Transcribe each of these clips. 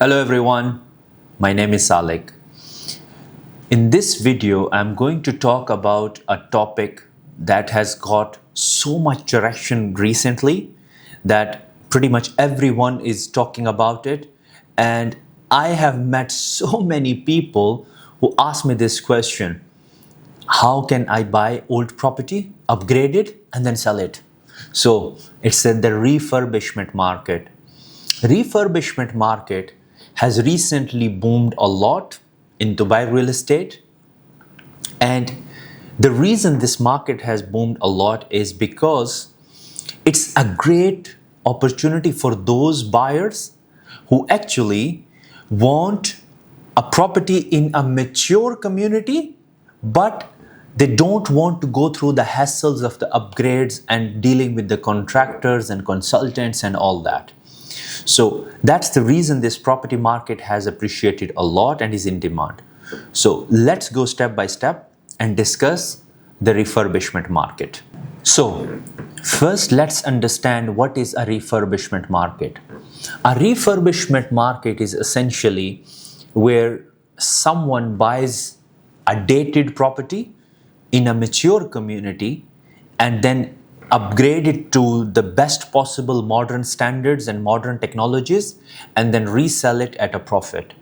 Hello everyone, my name is Salik. In this video, I'm going to talk about a topic that has got so much traction recently that pretty much everyone is talking about it. And I have met so many people who ask me this question: how can I buy old property, upgrade it, and then sell it? So it's the refurbishment market. Refurbishment market has recently boomed a lot in Dubai real estate. And the reason this market has boomed a lot is because it's a great opportunity for those buyers who actually want a property in a mature community, but they don't want to go through the hassles of the upgrades and dealing with the contractors and consultants and all that. So that's the reason this property market has appreciated a lot and is in demand. So let's go step by step and discuss the refurbishment market. So first, let's understand what is a refurbishment market. A refurbishment market is essentially where someone buys a dated property in a mature community and then upgrade it to the best possible modern standards and modern technologies and then resell it at a profit.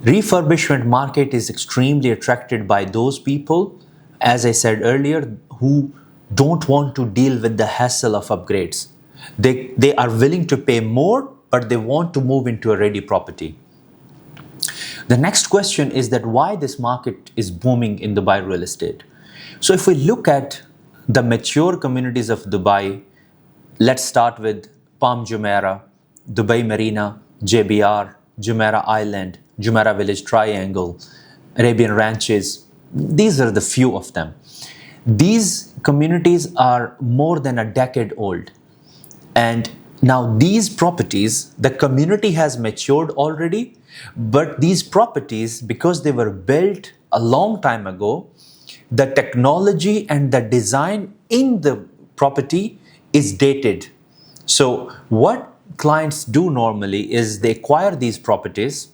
Refurbishment market is extremely attracted by those people, as I said earlier, who don't want to deal with the hassle of upgrades. They are willing to pay more, but they want to move into a ready property. The next question is that why this market is booming in Dubai real estate. So if we look at the mature communities of Dubai, let's start with Palm Jumeirah, Dubai Marina, JBR, Jumeirah Island, Jumeirah Village Triangle, Arabian Ranches. These are the few of them. These communities are more than a decade old. And now these properties, the community has matured already, but these properties, because they were built a long time ago, the technology and the design in the property is dated. So what clients do normally is they acquire these properties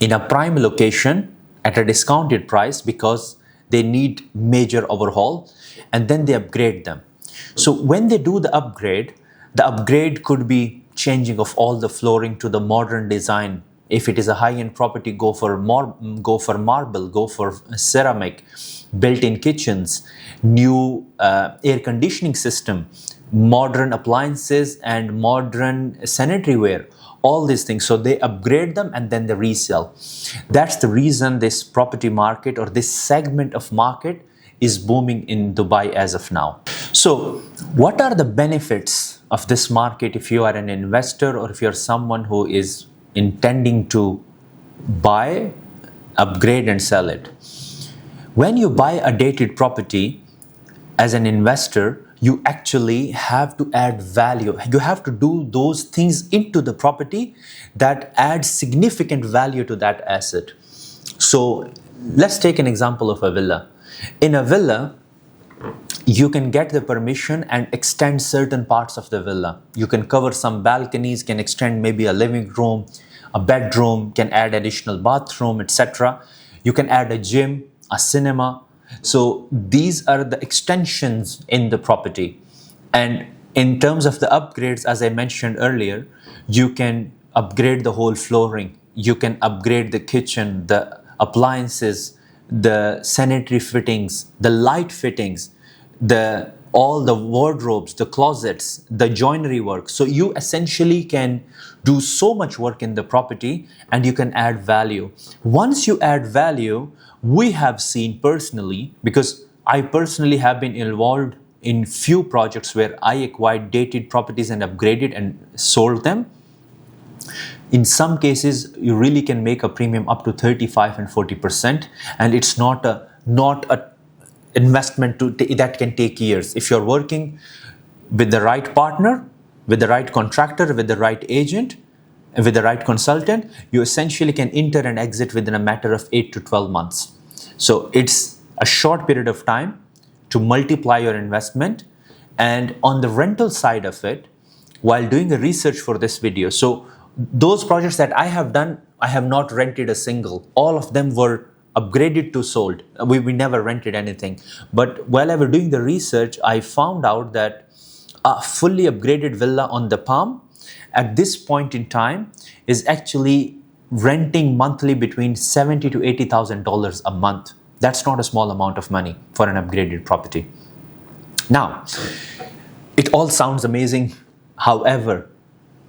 in a prime location at a discounted price because they need major overhaul, and then they upgrade them. So when they do the upgrade could be changing of all the flooring to the modern design. If it is a high-end property, go for marble, go for ceramic, built-in kitchens, new air conditioning system, modern appliances and modern sanitary ware, all these things. So they upgrade them and then they resell. That's the reason this property market or this segment of market is booming in Dubai as of now. So what are the benefits of this market if you are an investor or if you're someone who is intending to buy, upgrade and sell it? When you buy a dated property as an investor, you actually have to add value. You have to do those things into the property that add significant value to that asset. So let's take an example of a villa. In a villa, you can get the permission and extend certain parts of the villa. You can cover some balconies, can extend maybe a living room, a bedroom, can add additional bathroom, etc. You can add a gym, a cinema. So these are the extensions in the property. And in terms of the upgrades, as I mentioned earlier, you can upgrade the whole flooring. You can upgrade the kitchen, the appliances, the sanitary fittings, the light fittings, all the wardrobes, the closets, the joinery work. So you essentially can do so much work in the property and you can add value. Once you add value, we have seen personally, because I personally have been involved in few projects where I acquired dated properties and upgraded and sold them. In some cases, you really can make a premium up to 35 and 40%, and it's not a investment that can take years. If you're working with the right partner, with the right contractor, with the right agent, and with the right consultant, you essentially can enter and exit within a matter of 8 to 12 months. So it's a short period of time to multiply your investment. And on the rental side of it, while doing the research for this video, so those projects that I have done, I have not rented a single. All of them were upgraded to sold. We never rented anything. But while I was doing the research, I found out that a fully upgraded villa on the Palm at this point in time is actually renting monthly between $70,000 to $80,000 a month. That's not a small amount of money for an upgraded property. Now, it all sounds amazing. However,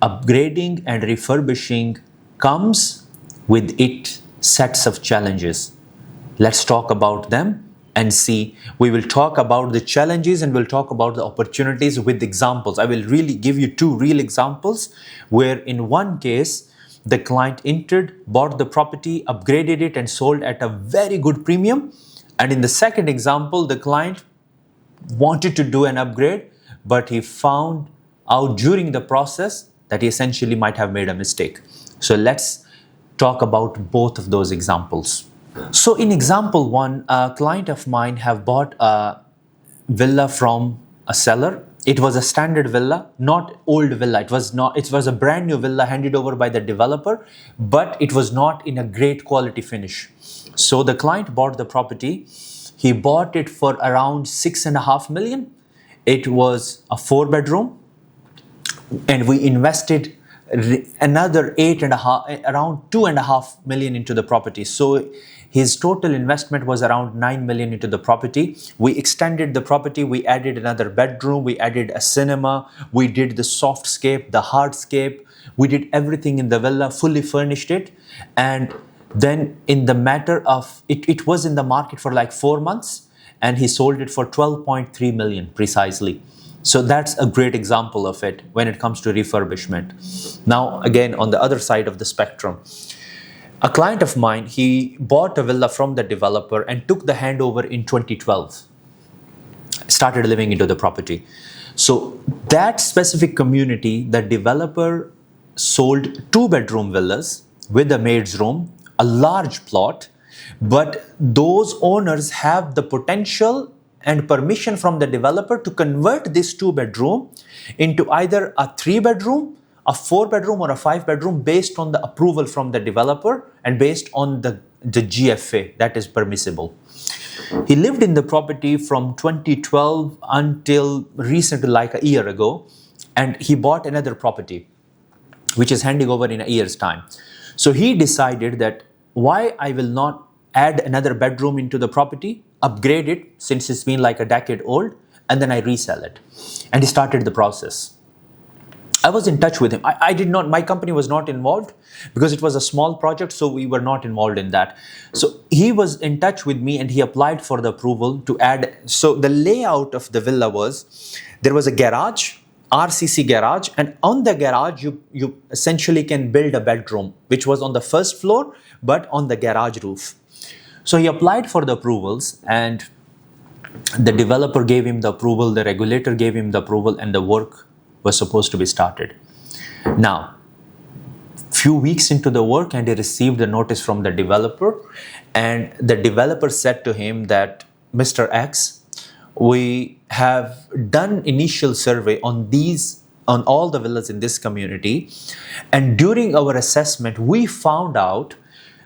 upgrading and refurbishing comes with it sets of challenges. Let's talk about them and see. We will talk about the challenges and we'll talk about the opportunities with examples. I will really give you two real examples where in one case, the client entered, bought the property, upgraded it and sold at a very good premium. And in the second example, the client wanted to do an upgrade, but he found out during the process that he essentially might have made a mistake. So let's talk about both of those examples. So in example one, a client of mine have bought a villa from a seller. It was a standard villa, not old villa. It was a brand new villa handed over by the developer, but it was not in a great quality finish. So the client bought the property. He bought it for around 6.5 million. It was a 4-bedroom, and we invested another around 2.5 million into the property. So his total investment was around 9 million into the property. We extended the property. We added another bedroom. We added a cinema. We did the softscape, the hardscape. We did everything in the villa, fully furnished it. And then in the matter of, it was in the market for like 4 months, and he sold it for 12.3 million precisely. So that's a great example of it when it comes to refurbishment. Now, again, on the other side of the spectrum, a client of mine, he bought a villa from the developer and took the handover in 2012, started living into the property. So that specific community, the developer sold 2-bedroom villas with a maid's room, a large plot, but those owners have the potential and permission from the developer to convert this 2-bedroom into either a 3-bedroom, a 4-bedroom or a 5-bedroom based on the approval from the developer and based on the GFA that is permissible. He lived in the property from 2012 until recently, like a year ago, and he bought another property which is handing over in a year's time. So he decided that why I will not add another bedroom into the property, upgrade it since it's been like a decade old, and then I resell it. And he started the process. I was in touch with him. My company was not involved because it was a small project, so we were not involved in that. So he was in touch with me and he applied for the approval to add. So the layout of the villa was, there was a garage, RCC garage, and on the garage, you essentially can build a bedroom, which was on the first floor, but on the garage roof. So he applied for the approvals and the developer gave him the approval, the regulator gave him the approval, and the work was supposed to be started. Now, few weeks into the work and he received a notice from the developer, and the developer said to him that, Mr. X, we have done initial survey on all the villas in this community, and during our assessment, we found out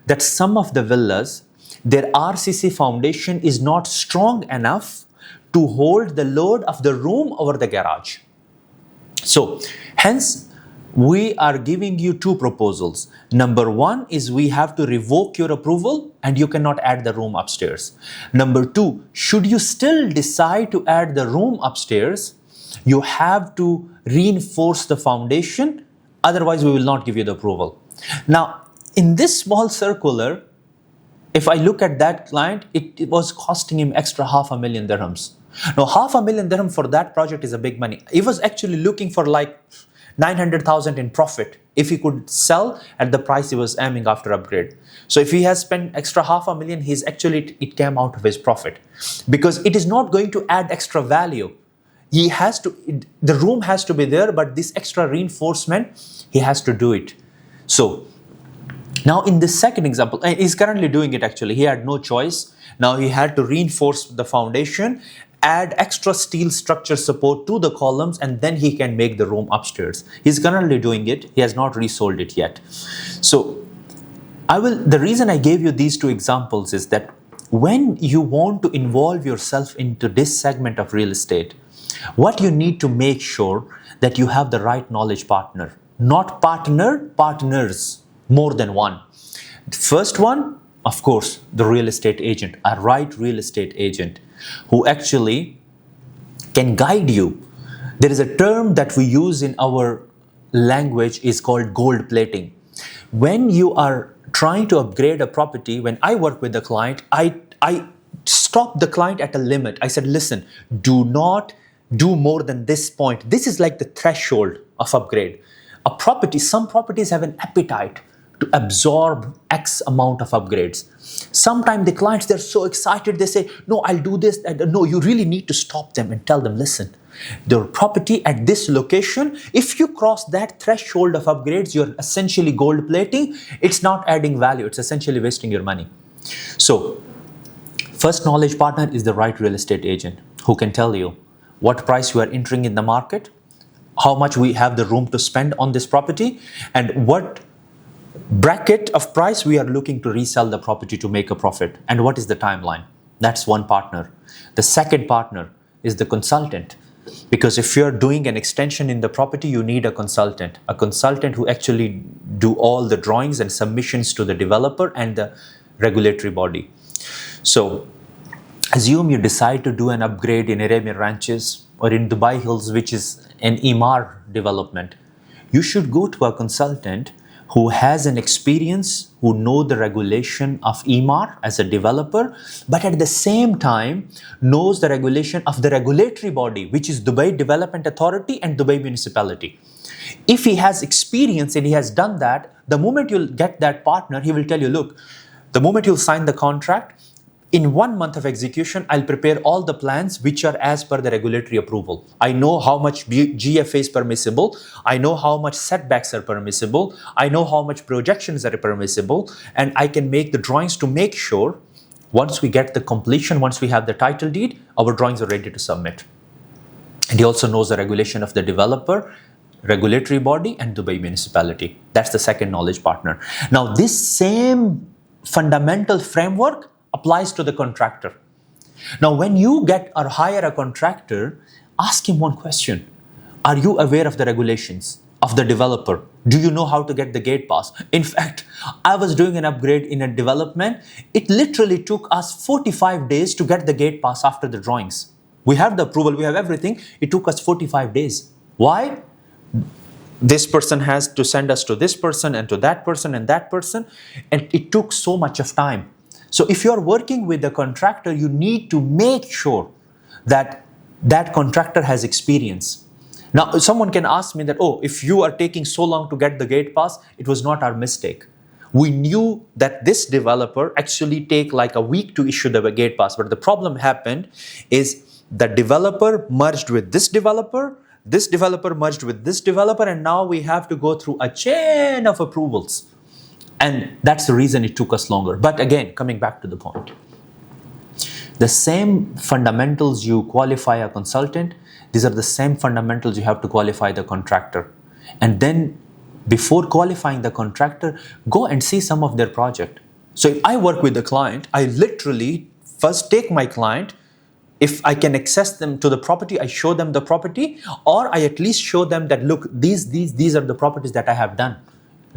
that some of the villas, their RCC foundation is not strong enough to hold the load of the room over the garage. So, hence, we are giving you two proposals. Number one is we have to revoke your approval and you cannot add the room upstairs. Number two, should you still decide to add the room upstairs, you have to reinforce the foundation, otherwise we will not give you the approval. Now, in this small circular, if I look at that client, it was costing him extra 500,000 dirhams. Now, 500,000 dirham for that project is a big money. He was actually looking for like 900,000 in profit if he could sell at the price he was aiming after upgrade. So if he has spent extra 500,000, it came out of his profit, because it is not going to add extra value. The room has to be there, but this extra reinforcement, he has to do it. So now in this second example, he's currently doing it actually. He had no choice. Now he had to reinforce the foundation add extra steel structure support to the columns, and then he can make the room upstairs. He's currently doing it. He has not resold it yet. So the reason I gave you these two examples is that when you want to involve yourself into this segment of real estate, what you need to make sure that you have the right knowledge partner. Not partners, more than one. First one, of course, the real estate agent, a right real estate agent who actually can guide you. There is a term that we use in our language is called gold plating. When you are trying to upgrade a property, when I work with the client, I stop the client at a limit. I said, listen, do not do more than this point. This is like the threshold of upgrade. Some properties have an appetite to absorb X amount of upgrades. Sometimes the clients, they're so excited, they say, no, I'll do this. No, you really need to stop them and tell them, listen, the property at this location, if you cross that threshold of upgrades, you're essentially gold plating. It's not adding value. It's essentially wasting your money. So, first knowledge partner is the right real estate agent who can tell you what price you are entering in the market, how much we have the room to spend on this property, and what bracket of price we are looking to resell the property to make a profit, and what is the timeline. That's one partner. The second partner is the consultant, because if you're doing an extension in the property, you need a consultant who actually do all the drawings and submissions to the developer and the regulatory body. So assume you decide to do an upgrade in Arabian Ranches or in Dubai Hills, which is an Emaar development. You should go to a consultant who has an experience, who know the regulation of Emaar as a developer, but at the same time knows the regulation of the regulatory body, which is Dubai Development Authority and Dubai Municipality. If he has experience and he has done that, the moment you'll get that partner, he will tell you, look, the moment you'll sign the contract, in 1 month of execution, I'll prepare all the plans which are as per the regulatory approval. I know how much GFA is permissible. I know how much setbacks are permissible. I know how much projections are permissible. And I can make the drawings to make sure once we get the completion, once we have the title deed, our drawings are ready to submit. And he also knows the regulation of the developer, regulatory body, and Dubai Municipality. That's the second knowledge partner. Now, this same fundamental framework applies to the contractor. Now, when you get or hire a contractor, ask him one question. Are you aware of the regulations of the developer? Do you know how to get the gate pass? In fact, I was doing an upgrade in a development. It literally took us 45 days to get the gate pass after the drawings. We have the approval, we have everything. It took us 45 days. Why? This person has to send us to this person and to that person and that person. And it took so much of time. So if you're working with a contractor, you need to make sure that that contractor has experience. Now, someone can ask me that, oh, if you are taking so long to get the gate pass, it was not our mistake. We knew that this developer actually take like a week to issue the gate pass. But the problem happened is the developer merged with this developer merged with this developer, and now we have to go through a chain of approvals. And that's the reason it took us longer. But again, coming back to the point, the same fundamentals you qualify a consultant, these are the same fundamentals you have to qualify the contractor. And then before qualifying the contractor, go and see some of their project. So if I work with a client, I literally first take my client. If I can access them to the property, I show them the property, or I at least show them that, look, these are the properties that I have done.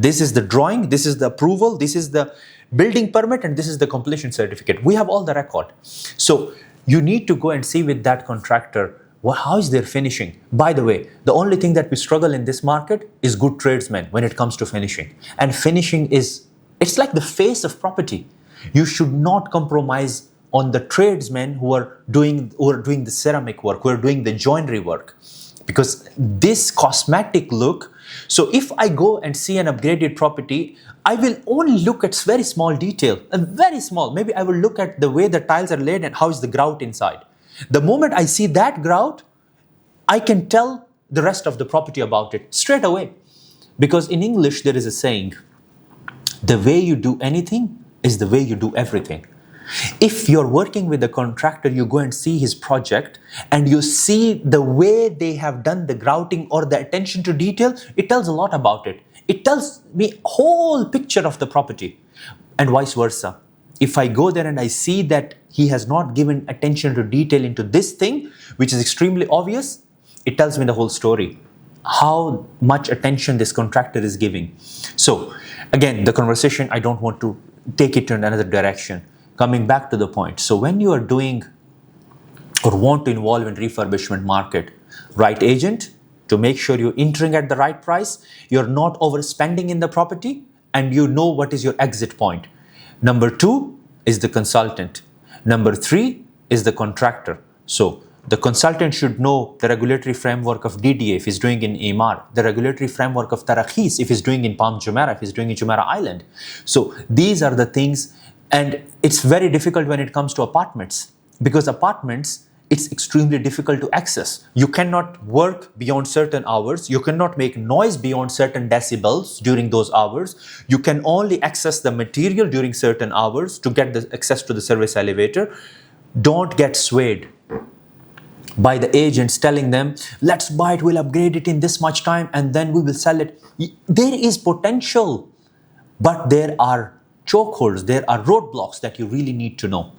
This is the drawing, this is the approval, this is the building permit, and this is the completion certificate. We have all the record. So you need to go and see with that contractor, well, how is their finishing? By the way, the only thing that we struggle in this market is good tradesmen when it comes to finishing. And finishing it's like the face of property. You should not compromise on the tradesmen who are doing the ceramic work, who are doing the joinery work. Because this cosmetic look, so if I go and see an upgraded property, I will only look at very small detail, very small. Maybe I will look at the way the tiles are laid and how is the grout inside. The moment I see that grout, I can tell the rest of the property about it straight away. Because in English, there is a saying, the way you do anything is the way you do everything. If you're working with a contractor, you go and see his project and you see the way they have done the grouting or the attention to detail, it tells a lot about it. It tells me whole picture of the property, and vice versa. If I go there and I see that he has not given attention to detail into this thing, which is extremely obvious, it tells me the whole story, how much attention this contractor is giving. So again, the conversation, I don't want to take it to another direction. Coming back to the point, so when you are doing or want to involve in refurbishment market, right agent, to make sure you're entering at the right price, you're not overspending in the property, and you know what is your exit point. Number 2 is the consultant. Number 3 is the contractor. So the consultant should know the regulatory framework of DDA if he's doing in Emar, the regulatory framework of Tarakhis if he's doing in Palm Jumeirah, if he's doing in Jumeirah Island. So these are the things, and it's very difficult when it comes to apartments, because apartments, it's extremely difficult to access. You cannot work beyond certain hours. You cannot make noise beyond certain decibels during those hours. You can only access the material during certain hours to get the access to the service elevator. Don't get swayed by the agents telling them, let's buy it, we'll upgrade it in this much time, and then we will sell it. There is potential, but there are chokeholds, there are roadblocks that you really need to know.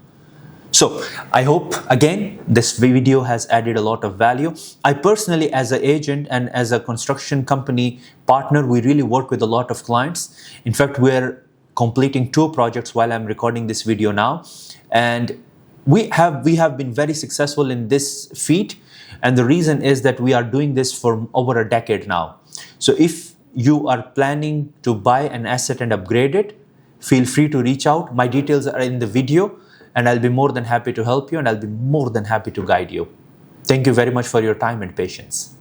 So I hope, again, this video has added a lot of value. I personally, as an agent and as a construction company partner, we really work with a lot of clients. In fact, we're completing 2 projects while I'm recording this video now. And we have been very successful in this feat. And the reason is that we are doing this for over a decade now. So if you are planning to buy an asset and upgrade it, feel free to reach out. My details are in the video, and I'll be more than happy to help you, and I'll be more than happy to guide you. Thank you very much for your time and patience.